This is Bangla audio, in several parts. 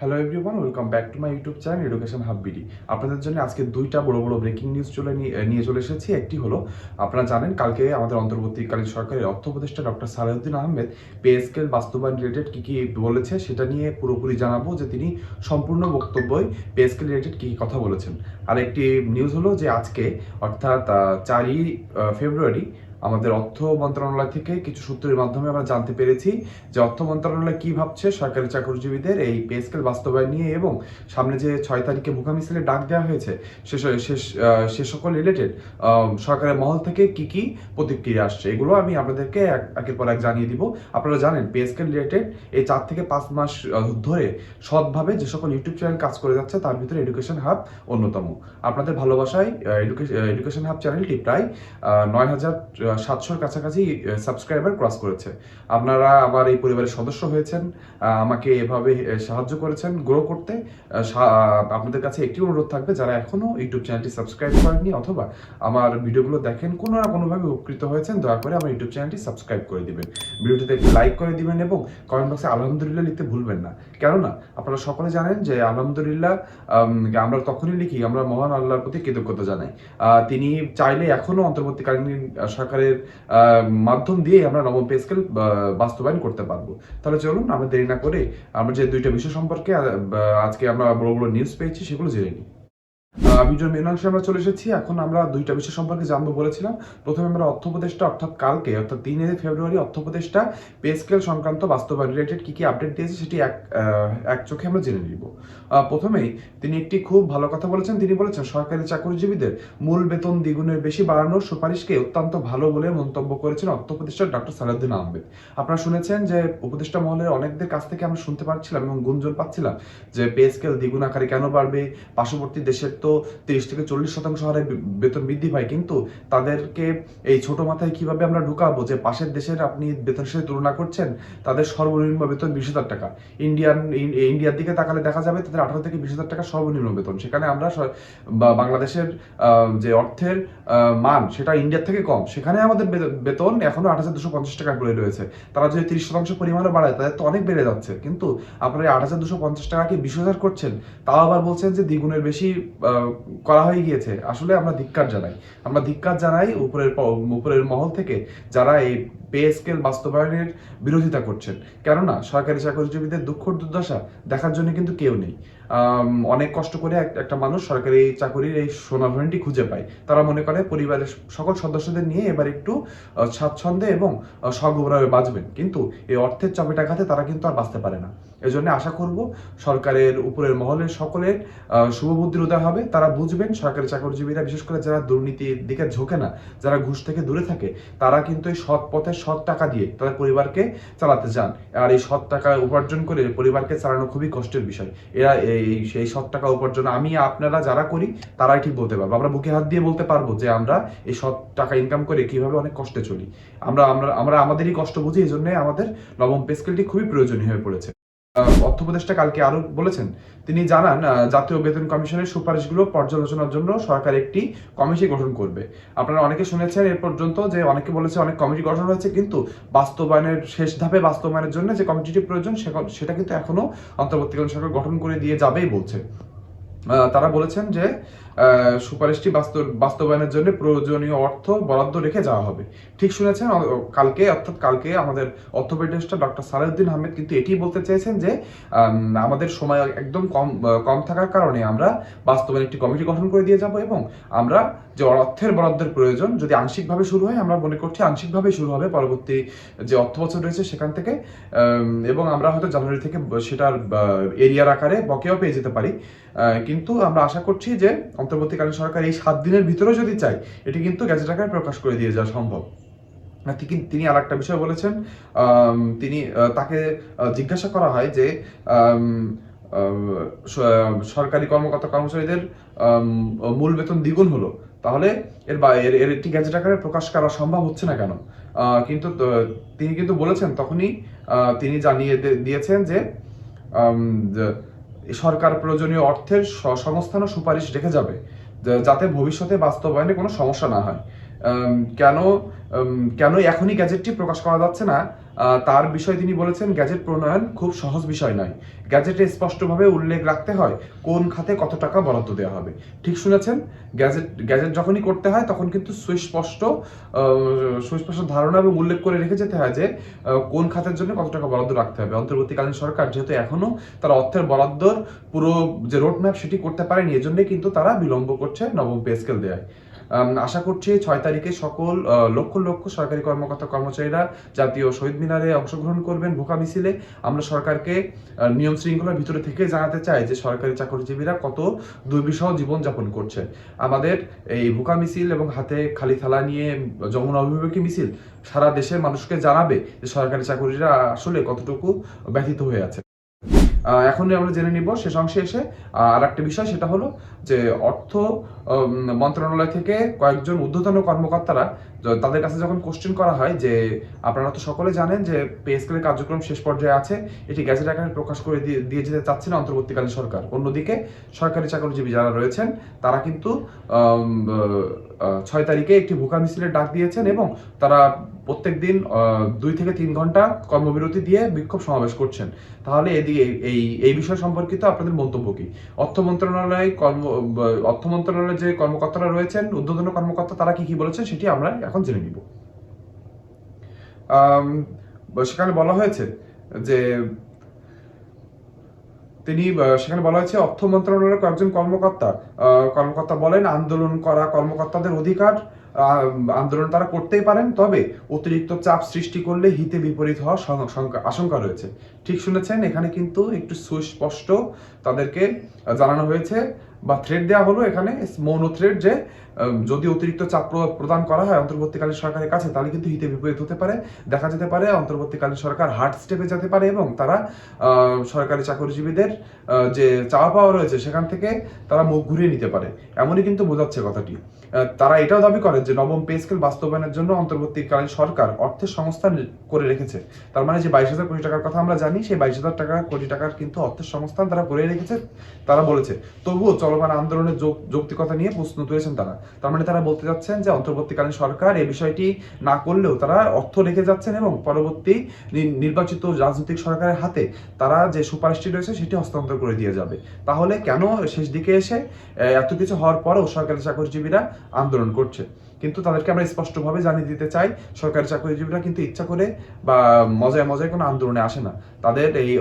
Hello everyone, welcome back to my YouTube channel education hub BD. আপনাদের জন্য আজকে দুইটা বড় বড় ব্রেকিং নিউজ নিয়ে চলে এসেছি। একটি হলো, আপনারা জানেন কালকে আমাদের অন্তর্বর্তীকালীন সরকারের অর্থ উপদেষ্টা doctor Salehuddin Ahmed pay scale বাস্তবায়ন রিলেটেড কী কী বলেছে সেটা নিয়ে পুরোপুরি জানাবো, যে তিনি সম্পূর্ণ বক্তব্যই পে স্কেল রিলেটেড কী কী কথা বলেছেন। আর একটি নিউজ হলো যে আজকে অর্থাৎ 4ই ফেব্রুয়ারি আমাদের অর্থ মন্ত্রণালয় থেকে কিছু সূত্রের মাধ্যমে আমরা জানতে পেরেছি যে অর্থ মন্ত্রণালয় কি ভাবছে সরকারি চাকরিজীবীদের এই পে স্কেল বাস্তবায়ন নিয়ে, এবং সামনে যে 6 তারিখে ভুখা মিছিলের ডাক দেওয়া হয়েছে সে সকল রিলেটেড সরকারের মহল থেকে কি কি প্রতিক্রিয়া আসছে, এগুলো আমি আপনাদেরকে একের পর এক জানিয়ে দিব। আপনারা জানেন পে স্কেল রিলেটেড এই 4 থেকে 5 মাস ধরে সৎভাবে যে সকল ইউটিউব চ্যানেল কাজ করে যাচ্ছে তার ভিতরে এডুকেশন হাব অন্যতম। আপনাদের ভালোবাসায় এডুকেশন হাব চ্যানেলটি প্রায় 9,700-র কাছাকাছি সাবস্ক্রাইবার ক্রস করেছে। আপনারা আমার এই পরিবারের সদস্য হয়েছেন, আমাকে এভাবে সাহায্য করেছেন গ্রো করতে। আপনাদের কাছে একটি অনুরোধ থাকবে, যারা এখনো ইউটিউব চ্যানেলটি সাবস্ক্রাইব করেননি অথবা আমার ভিডিওগুলো দেখেন কোনো না কোনোভাবে উপকৃত হয়েছেন, দয়া করে আমার ইউটিউব চ্যানেলটি সাবস্ক্রাইব করে দিবেন, ভিডিওটিতে একটি লাইক করে দিবেন এবং কমেন্ট বক্সে আলহামদুলিল্লাহ লিখতে ভুলবেন না। কেননা আপনারা সকলে জানেন যে আলহামদুলিল্লাহ আমরা তখনই লিখি আমরা মহান আল্লাহর প্রতি কৃতজ্ঞতা জানাই। তিনি চাইলে এখনো অন্তর্বর্তীকালীন সরকারের মাধ্যম দিয়ে আমরা নবম পে স্কেল বাস্তবায়ন করতে পারবো। তাহলে চলুন আমরা দেরি না করে আমরা যে দুইটা বিষয় সম্পর্কে আজকে আমরা বড় বড় নিউজ পেয়েছি সেগুলো জেনে নিই। ভিডিওর মেন অংশে আমরা চলে এসেছি। এখন আমরা দুইটা বিষয় সম্পর্কে জানবো বলেছিলাম। প্রথমে আমরা অর্থ উপদেষ্টা অর্থাৎ 3 ফেব্রুয়ারি অর্থ উপদেষ্টা পে স্কেল সংক্রান্ত বাস্তবায়ন রিলেটেড কি কি আপডেট দিয়েছে সেটি এক চোখে আমরা জেনে নিব। প্রথমেই তিনি একটি খুব ভালো কথা বলেছেন। তিনি বলেছেন সরকারি চাকরিজীবীদের মূল বেতন দ্বিগুণের বেশি বাড়ানোর সুপারিশকে অত্যন্ত ভালো বলে মন্তব্য করেছেন অর্থ উপদেষ্টা ডক্টর সালেউদ্দিন আহমেদ। আপনারা শুনেছেন যে উপদেষ্টা মহলের অনেকদের কাছ থেকে আমরা শুনতে পাচ্ছিলাম এবং গুঞ্জন পাচ্ছিলাম যে পে স্কেল দ্বিগুণ আকারে কেন বাড়বে, পার্শ্ববর্তী দেশের তো 30-40% হারে বেতন বৃদ্ধি পায়, কিন্তু তাদেরকে এই ছোট মাথায় কিভাবে আমরা ঢুকাবো যে পাশের দেশের আপনি বেতনের সাথে তুলনা করছেন, তাদের সর্বনিম্ন বেতন 20,000 টাকা। ইন্ডিয়ার দিকে তাকালে দেখা যাবে তাদের 18 থেকে 20,000 টাকা সর্বনিম্ন বেতন। সেখানে আমরা বাংলাদেশের যে অর্থের মান সেটা ইন্ডিয়ার থেকে কম, সেখানে আমাদের বেতন এখনো 8,250 টাকা পড়ে রয়েছে। তারা যদি 30% পরিমাণও বাড়ায় তাদের তো অনেক বেড়ে যাচ্ছে, কিন্তু আপনারা 8,250 টাকাকে 20,000 করছেন, তাও আবার বলছেন যে দ্বিগুণের বেশি করা হয়ে গিয়েছে। আসলে আমরা ধিক্কার জানাই উপরের মহল থেকে যারা এই পে স্কেল বাস্তবায়নের বিরোধিতা করছেন। কেননা সরকারি চাকরিজীবীদের দুঃখ দুর্দশা দেখার জন্য কিন্তু কেউ নেই। অনেক কষ্ট করে একটা মানুষ সরকারি চাকরির এই সোনাভরণটি খুঁজে পায়। তারা মনে করে পরিবারের সকল সদস্যদের নিয়ে এবার একটু স্বাচ্ছন্দ্যে এবং সগৌরবে বাঁচবেন, কিন্তু এই অর্থের চাপেটাঘাতে তারা কিন্তু আর বাঁচতে পারে না। এজন্য আশা করব সরকারের উপরের মহলের সকলের শুভবুদ্ধির উদয় হবে। তারা বুঝবেন সরকারি চাকরিজীবীরা, বিশেষ করে যারা দুর্নীতির দিকে ঝোঁকে না, যারা ঘুষ থেকে দূরে থাকে, তারা কিন্তু এই সৎ পথে সৎ টাকা দিয়ে তাদের পরিবারকে চালাতে চান। আর এই সৎ টাকা উপার্জন করে পরিবারকে চালানো খুবই কষ্টের বিষয়। এরা সেই সৎ টাকা উপার্জন আপনারা যারা করি তারাই ঠিক বলতে পারবো। আমরা বুকে হাত দিয়ে বলতে পারবো যে আমরা এই সৎ টাকা ইনকাম করে কিভাবে অনেক কষ্টে চলি। আমরা আমাদেরই কষ্ট বুঝি, এই জন্য আমাদের নবম পে স্কেলটি খুবই প্রয়োজনীয় হয়ে পড়েছে। অর্থ উপদেষ্টা কালকে আরো বলেছেন, তিনি জানান জাতীয় বেতন কমিশনের সুপারিশগুলো পর্যালোচনার জন্য সরকার একটি কমিটি গঠন করবে। আপনারা অনেকে শুনেছেন এর পর্যন্ত যে অনেকে বলেছে অনেক কমিটি গঠন হয়েছে, কিন্তু বাস্তবায়নের শেষ ধাপে বাস্তবায়নের জন্য যে কমিটিটি প্রয়োজন সেটা কিন্তু এখনো অন্তর্বর্তীকালীন সরকার গঠন করে দিয়ে যাবেই বলছে। তারা বলেছেন যে সুপারিশটি বাস্তবায়নের জন্য প্রয়োজনীয় অর্থ বরাদ্দ রেখে যাওয়া হবে। ঠিক শুনেছেন, কালকে আমাদের অর্থ উপদেষ্টা ডক্টর সালেউদ্দিন আহমেদ কিন্তু এটি বলতে চেয়েছেন যে আমাদের সময় একদম কম থাকার কারণে আমরা বাস্তবায়ন একটি কমিটি গঠন করে দিয়ে যাব, এবং আমরা যে অর্থের বরাদ্দের প্রয়োজন যদি আংশিকভাবে শুরু হয়, আমরা মনে করছি আংশিকভাবে শুরু হবে পরবর্তী যে অর্থ বছর রয়েছে সেখান থেকে, এবং আমরা হয়তো জানুয়ারি থেকে সেটার এরিয়ার আকারে বকেয়াও পেয়ে যেতে পারি। কিন্তু আমরা আশা করছি যে অন্তর্বর্তীকালীন সরকার এই 7 দিনের ভিতরেও যদি চায়, এটি কিন্তু গেজেট আকারে প্রকাশ করে দিয়ে যাওয়া সম্ভব। তিনি আর একটা বিষয় বলেছেন, তাকে জিজ্ঞাসা করা হয় যে সরকারি কর্মচারীদের মূল বেতন দ্বিগুণ হলো, তাহলে এর একটি গেজেট আকারে প্রকাশ করা সম্ভব হচ্ছে না কেন? কিন্তু তিনি কিন্তু বলেছেন, তখনই তিনি জানিয়ে দিয়েছেন যে সরকার প্রয়োজনীয় অর্থের সংস্থান ও সুপারিশ রেখে যাবে, যাতে ভবিষ্যতে বাস্তবায়নে কোনো সমস্যা না হয়। কেন এখনই গ্যাজেটটি প্রকাশ করা যাচ্ছে না তার বিষয়ে তিনি বলেছেন, গ্যাজেট প্রণয়ন খুব সহজ বিষয় নয়। গ্যাজেটে স্পষ্টভাবে উল্লেখ রাখতে হয় কোন খাতে কত টাকা বরাদ্দ দেওয়া হবে। ঠিক শুনেছেন, গ্যাজেট যখনই করতে হয় তখন কিন্তু সুস্পষ্ট ধারণা এবং উল্লেখ করে রেখে যেতে হয় যে কোন খাতের জন্য কত টাকা বরাদ্দ রাখতে হবে। অন্তর্বর্তীকালীন সরকার যেহেতু এখনো তারা অর্থের বরাদ্দর পুরো যে রোডম্যাপ সেটি করতে পারেনি, এজন্যই কিন্তু তারা বিলম্ব করছে নবম পে স্কেল দেওয়ায়। আশা করছি 6 তারিখে সকল লক্ষ লক্ষ সরকারি কর্মকর্তা কর্মচারীরা জাতীয় শহীদ মিনারে অংশগ্রহণ করবেন ভোকা মিছিলে। আমরা সরকারকে নিয়ম শৃঙ্খলার ভিতরে থেকে জানাতে চাই যে সরকারি চাকরিজীবীরা কত দুর্বিষহ জীবনযাপন করছে। আমাদের এই ভোকা মিছিল এবং হাতে খালি থালা নিয়ে যমুনা অভিমুখী মিছিল সারা দেশের মানুষকে জানাবে যে সরকারি চাকরিরা আসলে কতটুকু ব্যথিত হয়ে আছে। এখনই আমরা জেনে নিব শেষ অংশে এসে আর একটা বিষয়, সেটা হলো যে অর্থ মন্ত্রণালয় থেকে কয়েকজন ঊর্ধ্বতন কর্মকর্তারা তাদের কাছে যখন কোশ্চেন করা হয় যে আপনারা তো সকলে জানেন যে পে স্কেলের কার্যক্রম শেষ পর্যায়ে আছে, এটি গ্যাজেট আকারে প্রকাশ করে দিয়ে যেতে চাচ্ছে না অন্তর্বর্তীকালীন সরকার। অন্যদিকে সরকারি চাকরিজীবী যারা রয়েছেন তারা কিন্তু 6 তারিখে একটি ভোকা মিছিলের ডাক দিয়েছেন এবং তারা প্রত্যেক দিন 2 থেকে 3 ঘন্টা কর্মবিরতি দিয়ে বিক্ষোভ সমাবেশ করছেন। তাহলে এদিকে এই বিষয় সম্পর্কিত আপনাদের মন্তব্য কি? অর্থ মন্ত্রণালয়ের যে কর্মকর্তারা রয়েছেন, ঊর্ধ্বতন কর্মকর্তা, তারা কি বলেছেন সেটি আমরা এখন জেনে নিব। সেখানে বলা হয়েছে যে সেখানে বলা হয়েছে অর্থ মন্ত্রণালয়ের কয়েকজন কর্মকর্তা বলেন আন্দোলন করা কর্মকর্তাদের অধিকার, আন্দোলন তারা করতেই পারেন, তবে অতিরিক্ত চাপ সৃষ্টি করলে হিতে বিপরীত হওয়ার আশঙ্কা রয়েছে। ঠিক শুনেছেন, এখানে কিন্তু একটু সুস্পষ্ট তাদেরকে জানানো হয়েছে বা থ্রেড দেওয়া হলো, এখানে মৌন থ্রেড, যে যদি অতিরিক্ত চাপ প্রদান করা হয় অন্তর্বর্তীকালীন সরকারের কাছে তাহলে কিন্তু হিতে বিপরীত হতে পারে। দেখা যেতে পারে অন্তর্বর্তীকালীন সরকার হার্ড স্টেপে যেতে পারে এবং তারা সরকারি চাকরিজীবীদের যে চাওয়া পাওয়া রয়েছে সেখান থেকে তারা মুখ ঘুরিয়ে নিতে পারে, এমনই কিন্তু বোঝাচ্ছে কথাটি। তারা এটাও দাবি করে যে নবম পে স্কেল বাস্তবায়নের জন্য অন্তর্বর্তীকালীন সরকার অর্থের সংস্থান করে রেখেছে। তার মানে যে 22,000 কোটি টাকার কথা আমরা জানি, সেই 22,000 কোটি টাকার কিন্তু অর্থের সংস্থান তারা করে রেখেছে, তারা বলেছে। তবুও চলমান আন্দোলনের যৌক্তিকতা নিয়ে প্রশ্ন তুলেছেন তারা। তার মানে তারা বলতে যাচ্ছেন যে অন্তর্বর্তীকালীন সরকার এই বিষয়টি না করলেও তারা অর্থ রেখে যাচ্ছেন এবং পরবর্তী নির্বাচিত রাজনৈতিক সরকারের হাতে তারা যে সুপারিশটি রয়েছে সেটি হস্তান্তর করে দিয়ে যাবে। তাহলে কেন শেষ দিকে এসে এত কিছু হওয়ার পরেও সরকারি চাকরিজীবীরা আন্দোলন করছে? কিন্তু তাদেরকে আমরা স্পষ্টভাবে জানিয়ে দিতে চাই, সরকারি চাকরিজীবীরা কিন্তু ইচ্ছা করে বা মজায় মজায় কোনো আন্দোলনে আসে না। তাদের এই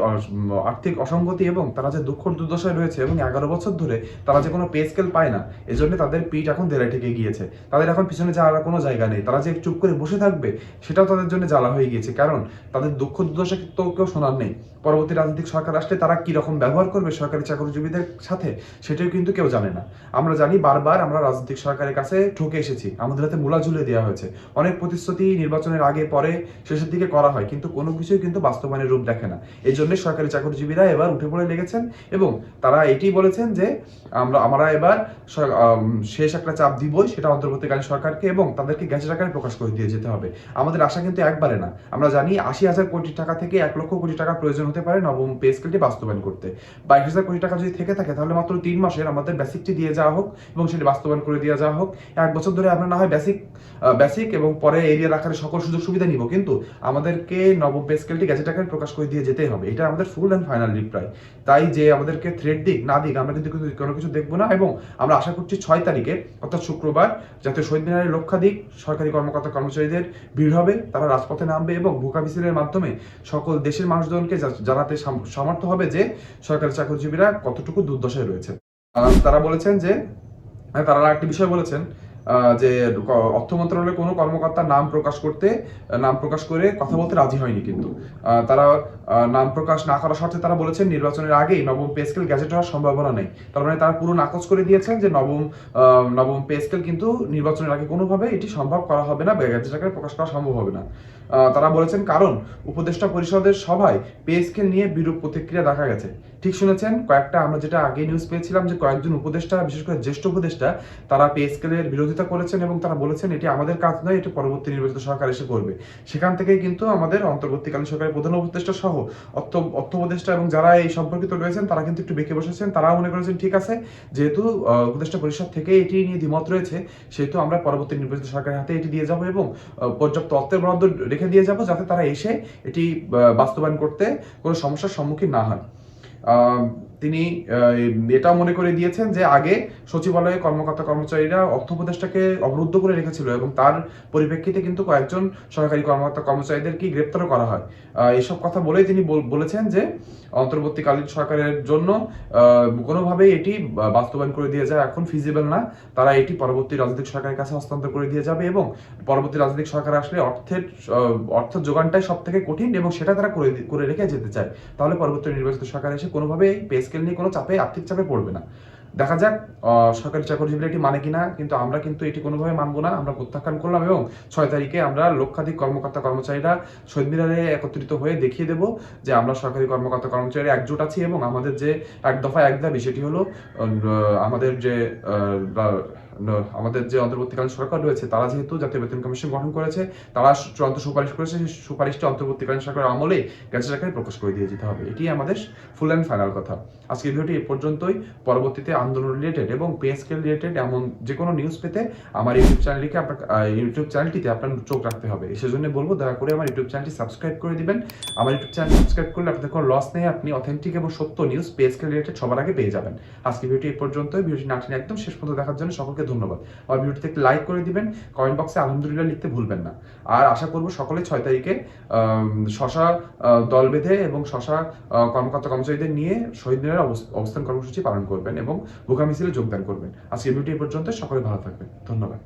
আর্থিক অসঙ্গতি এবং তারা যে দুঃখ দুর্দশায় রয়েছে এবং 11 বছর ধরে তারা যে কোনো পে স্কেল পায় না, এজন্য তাদের পিঠ এখন দেড়ে ঠেকে গিয়েছে। তাদের এখন পিছনে যাওয়ার কোনো জায়গা নেই। তারা যে চুপ করে বসে থাকবে সেটাও তাদের জন্য জ্বালা হয়ে গিয়েছে, কারণ তাদের দুঃখ দুর্দশা তো কেউ শোনার নেই। পরবর্তী রাজনৈতিক সরকার আসলে তারা কি রকম ব্যবহার করবে সরকারি চাকরিজীবীদের সাথে সেটাও কিন্তু কেউ জানে না। আমরা জানি বারবার আমরা রাজনৈতিক সরকারের কাছে ঠকে এসেছি, আমাদের হাতে মূলা ঝুলিয়ে দেওয়া হয়েছে, অনেক প্রতিশ্রুতি নির্বাচনের আগে পরে শেষের দিকে করা হয়, কিন্তু কোনো কিছুই কিন্তু বাস্তবায়নের রূপ দেখে না। এই জন্য সরকারি চাকরিজীবীরা এবার উঠে পড়ে লেগেছেন এবং তারা এটি বলেছেন যে আমরা এবার শেষ একটা চাপ দিবই, সেটা অন্তর্বর্তীকালীন সরকারকে, এবং তাদেরকে গ্যাজেট আকারে প্রকাশ করে দিয়ে যেতে হবে। আমাদের আশা কিন্তু একবারে না, আমরা জানি 80,000 কোটি টাকা থেকে 1 লক্ষ কোটি টাকা প্রয়োজন হতে পারে নবম পে স্কেলটি বাস্তবায়ন করতে। 22,000 কোটি টাকা যদি থেকে থাকে তাহলে মাত্র 3 মাসের আমাদের বেসিকটি দিয়ে যাওয়া হোক এবং সেটি বাস্তবায়ন করে দিয়ে যাওয়া হোক। 1 বছর ধরে আমরা না হয় বেসিক এবং পরে এরিয়ার আকারে সকল সুযোগ সুবিধা নিব, কিন্তু আমাদেরকে নবম পে স্কেলটি গ্যাজেট আকারে প্রকাশ করে দিয়ে যেতেই হবে। এটা আমাদের ফুল অ্যান্ড ফাইনাল রিপ্লাই। তাই যে আমাদেরকে থ্রেড দিক না দিক আমরা কিন্তু কোনো কিছু দেখবো না, এবং আমরা আশা করছি 6 তারিখে অর্থাৎ শুক্রবার জাতীয় শহীদ মিনারের লক্ষাধিক সরকারি কর্মকর্তা কর্মচারীদের ভিড় হবে, তারা রাজপথে নামবে এবং ভোকা মিছিলের মাধ্যমে সকল দেশের মানুষজনকে জানাতে সমর্থ হবে যে সরকারি চাকরিজীবীরা কতটুকু দুর্দশায় রয়েছে। তারা বলেছেন যে তারা একটি বিষয় বলেছেন যে অর্থ মন্ত্রণালয়ের কোনো কর্মকর্তার নাম প্রকাশ করে কথা বলতে রাজি হয়নি, কিন্তু তারা নাম প্রকাশ না করার শর্তে তারা বলেছেন নির্বাচনের আগেই নবম পে স্কেল গ্যাজেট হওয়ার সম্ভাবনা নেই। তার মানে তারা পুরো নাকচ করে দিয়েছেন যে নবম পে স্কেল কিন্তু নির্বাচনের আগে কোনোভাবে এটি সম্ভব করা হবে না, গ্যাজেট আকারে প্রকাশ করা সম্ভব হবে না। তারা বলেছেন কারণ উপদেষ্টা পরিষদের সভায় পে স্কেল নিয়ে বিরূপ প্রতিক্রিয়া দেখা গেছে। ঠিক শুনেছেন, আমরা যেটা আগে নিউজ পেয়েছিলাম যে কয়েকজন উপদেষ্টা, বিশেষ করে জ্যেষ্ঠ উপদেষ্টা, তারা পে স্কেলের বিরোধিতা করেছেন এবং তারা বলেছেন এটি আমাদের কাজ নয়, এটি পরবর্তী নির্বাচিত সরকার এসে করবে। সেখান থেকেই কিন্তু আমাদের অন্তর্বর্তীকালীন সরকারের প্রধান উপদেষ্টা সহ অর্থ উপদেষ্টা এবং যারা এই সম্পর্কিত রয়েছেন তারা কিন্তু একটু বেঁকে বসেছেন। তারা মনে করেছেন ঠিক আছে, যেহেতু উপদেষ্টা পরিষদ থেকে এটি নিয়ে দ্বিমত রয়েছে, সেহেতু আমরা পরবর্তী নির্বাচিত সরকারের হাতে এটি দিয়ে যাবো এবং পর্যাপ্ত অর্থের বরাদ্দ রেখে রেখে দিয়ে যাব, যাতে তারা এসে এটি বাস্তবায়ন করতে কোনো সমস্যার সম্মুখীন না হয়। তিনি এটাও মনে করে দিয়েছেন যে আগে সচিবালয়ে কর্মকর্তা কর্মচারীরা অর্থ উপদেষ্টাকে অবরুদ্ধ করে রেখেছিল এবং তার পরিপ্রেক্ষিতে কিন্তু কয়েকজন সরকারি কর্মকর্তা কর্মচারীদেরকে গ্রেপ্তারও করা হয়। এসব কথা বলেই তিনি বলেছেন যে অন্তর্বর্তীকালীন সরকারের জন্য কোনোভাবেই এটি বাস্তবায়ন করে দিয়ে যায় এখন ফিজিবল না। তারা এটি পরবর্তী রাজনৈতিক সরকারের কাছে হস্তান্তর করে দিয়ে যাবে এবং পরবর্তী রাজনৈতিক সরকার আসলে অর্থ যোগানটাই সব থেকে কঠিন এবং সেটা তারা করে রেখে যেতে চায়। তাহলে পরবর্তী নির্বাচিত সরকার এসে কোনোভাবে এই পে স্কেল নিয়ে কোনো আর্থিক চাপে পড়বে না। দেখা যাক সরকারি চাকরিজীবীরা এটি মানে কিনা, কিন্তু আমরা কিন্তু এটি কোনোভাবে মানবো না। আমরা প্রত্যাখ্যান করলাম এবং 6 তারিখে আমরা লক্ষাধিক কর্মকর্তা কর্মচারীরা শহীদ মিনারে একত্রিত হয়ে দেখিয়ে দেব যে আমরা সরকারি কর্মকর্তা কর্মচারী একজোট আছি এবং আমাদের যে এক দফা এক দাবি সেটি হলো আমাদের যে অন্তর্বর্তীকালীন সরকার রয়েছে তারা যেহেতু জাতীয় বেতন কমিশন গঠন করেছে, তারা চূড়ান্ত সুপারিশ করেছে, সেই সুপারিশটি অন্তর্বর্তীকালীন সরকারের আমলে গেজেট আকারে প্রকাশ করে দিয়ে যেতে হবে। এটি আমাদের ফুল অ্যান্ড ফাইনাল কথা। আজকের ভিডিওটি এ পর্যন্তই। পরবর্তীতে আন্দোলন রিলেটেড এবং পে স্কেল রিলেটেড এমন যে কোনো নিউজ পেতে আমার ইউটিউব চ্যানেলটিতে আপনার চোখ রাখতে হবে। সেজন্য বলবো দয়া করে আমার ইউটিউব চ্যানেলটি সাবস্ক্রাইব করে দিবেন। আমার ইউটিউব চ্যানেল সাবস্ক্রাইব করলে আপনাদের কোনো লস নেই, আপনি অথেন্টিক এবং সত্য নিউজ পে স্কেল রিলেটেড সবার আগে পেয়ে যাবেন। আজকে ভিডিওটি এ পর্যন্তই। ভিডিওটি না টেনে একদম শেষ পর্যন্ত দেখার জন্য সকলকে ধন্যবাদ। আমার ভিডিওটিতে একটি লাইক করে দিবেন, কমেন্ট বক্সে আলহামদুলিল্লাহ লিখতে ভুলবেন না। আর আশা করব সকলে 6 তারিখে শশা দল বেঁধে এবং শশা কর্মকর্তা কর্মচারীদের নিয়ে শহীদ মিনারে অবস্থান কর্মসূচি পালন করবেন এবং ভুখা মিছিলে যোগদান করবেন। আজকে ভিডিওটি এ পর্যন্ত। সকলে ভালো থাকবেন। ধন্যবাদ।